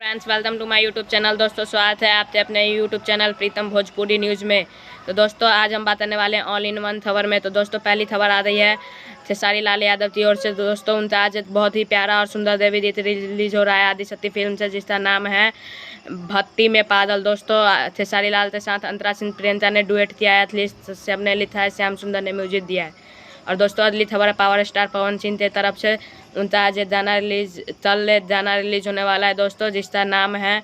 Friends, welcome to my YouTube channel. दोस्तों, स्वागत है आपके अपने YouTube channel Pritam Bhojpuri news में। तो दोस्तों, आज हम बात करने वाले हैं ऑल इन वन खबर में। तो दोस्तों, पहली खबर आ रही है खेसारी लाल यादव की ओर से। दोस्तों, उनका आज बहुत ही प्यारा और सुंदर देवी गीत रिलीज हो रहा है आदिशक्ति फिल्म से, जिसका नाम है भक्ति में पागल। दोस्तों, खेसारी लाल के साथ अंतरा सिंह प्रियंका ने डुएट किया है, एथलीट से अपने लिखा है, श्याम सुंदर ने म्यूजिक दिया है। और दोस्तों, अगली खबर है पावर स्टार पवन सिंह की तरफ से। उनका आज गाना रिलीज होने वाला है दोस्तों, जिसका नाम है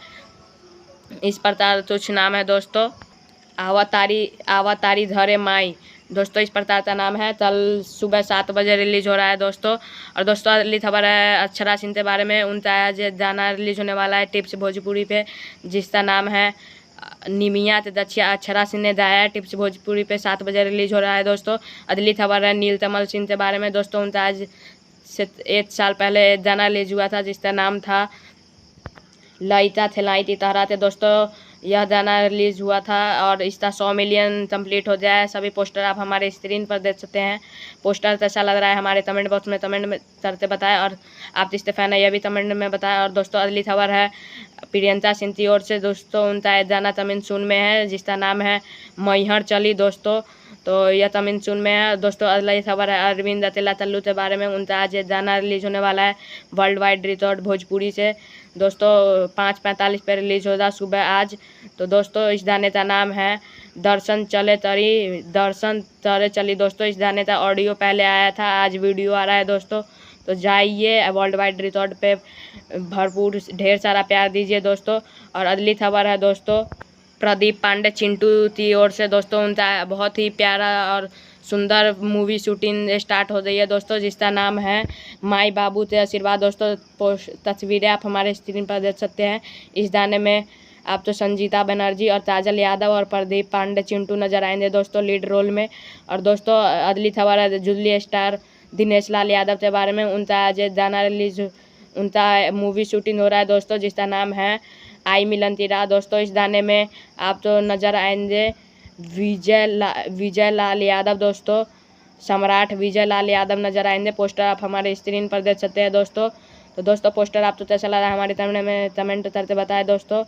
इस प्रकार कुछ नाम है दोस्तों, आवातारी धरे माई। दोस्तों, इस प्रकार का नाम है। कल सुबह 7 बजे रिलीज हो रहा है दोस्तों। और दोस्तों, अगली खबर है अक्षरा सिंह के बारे में। उनका आज गाना रिलीज होने वाला है टिप्स भोजपुरी पे, जिसका नाम है निमिया ते दक्षिया। अक्षरा सिंह ने गाया है, टिप्स भोजपुरी पे 7 बजे रिलीज हो रहा है दोस्तों। अगली खबर है नीलकमल सिंह के बारे में दोस्तों। उनका आज से 1 साल पहले गाना रिलीज हुआ था, जिसका नाम था लइता थेलाई ती तहरा थे। दोस्तों, यह गाना रिलीज हुआ था और इसका 100 मिलियन कंप्लीट हो जाए। सभी पोस्टर आप हमारे स्क्रीन पर देख सकते हैं। पोस्टर कैसा लग रहा है हमारे कमेंट बॉक्स में कमेंट में करके बताएं, और आप जिससे फैन है यह भी कमेंट में बताएं। और दोस्तों, अगली खबर है प्रियंका सिंह की ओर से। दोस्तों, उनका गाना तमिल सुन में है, जिसका नाम है मैहर चली। दोस्तों, तो यह तमिल सुन में है। दोस्तों, अगली खबर है अरविंद अकेला तल्लू के बारे में। उनका आज गाना रिलीज होने वाला है वर्ल्ड वाइड रिकॉर्ड भोजपुरी से। दोस्तों, 5:45 पर रिलीज होगा सुबह आज। तो दोस्तों, इस गाने का नाम है दर्शन तरे चली। दोस्तों, इस गाने का ऑडियो पहले आया था, आज वीडियो आ रहा है दोस्तों। तो जाइए, वर्ल्ड वाइड रिकॉर्ड पे भरपूर ढेर सारा प्यार दीजिए दोस्तों। और अगली खबर है दोस्तों प्रदीप पांडे चिंटू की ओर से। दोस्तों, उनका बहुत ही प्यारा और सुंदर मूवी शूटिंग स्टार्ट हो गई है दोस्तों, जिसका नाम है माई बाबू ते आशीर्वाद। दोस्तों, तस्वीरें आप हमारे स्क्रीन पर देख सकते हैं। इस गाने में आप तो संजीता बनर्जी और काजल यादव और प्रदीप पांडे चिंटू नजर आएंगे दोस्तों लीड रोल में। और दोस्तों, अगली खबर है जुबली स्टार दिनेश लाल यादव के बारे में। उनका आज गाना रिलीज, उनका मूवी शूटिंग हो रहा है दोस्तों, जिसका नाम है आई मिलन की राह। दोस्तों, इस गाने में आप तो नजर आएंगे विजय लाल यादव। दोस्तों, सम्राट विजय लाल यादव नजर आएंगे। पोस्टर आप हमारे स्क्रीन पर देख सकते हैं दोस्तों। तो दोस्तों, पोस्टर आप तो कैसा लगा हमारे कमेंट करके बताएं दोस्तों।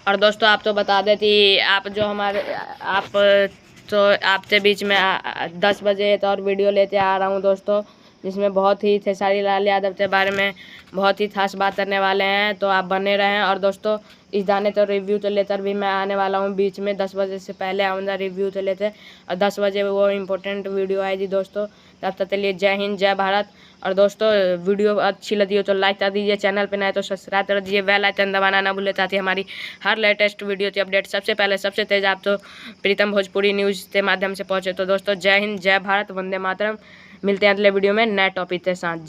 और दोस्तों, आप तो बता दें कि आप जो हमारे तो आपके बीच में 10 बजे एक और वीडियो लेते आ रहा हूँ दोस्तों, जिसमें बहुत ही खेसारी लाल यादव के बारे में बहुत ही खास बात करने वाले हैं। तो आप बने रहें। और दोस्तों, इस गाने तो रिव्यू तो लेकर भी मैं आने वाला हूँ बीच में, 10 बजे से पहले आऊँगा रिव्यू तो लेते। और 10 बजे वो इम्पोर्टेंट वीडियो आएगी दोस्तों। तब तक के लिए जय हिंद, जय भारत। और दोस्तों, वीडियो अच्छी लगी हो तो लाइक कर दीजिए, चैनल पे नए तो सब्सक्राइब कर दीजिए, बेल आइकन दबाना ना भूले, ताकि हमारी हर लेटेस्ट वीडियो की अपडेट सबसे पहले सबसे तेज आप तो प्रीतम भोजपुरी न्यूज़ के माध्यम से पहुँचे। तो दोस्तों, जय हिंद, जय भारत, वंदे मातरम। मिलते हैं अगले वीडियो में नए टॉपिक के साथ।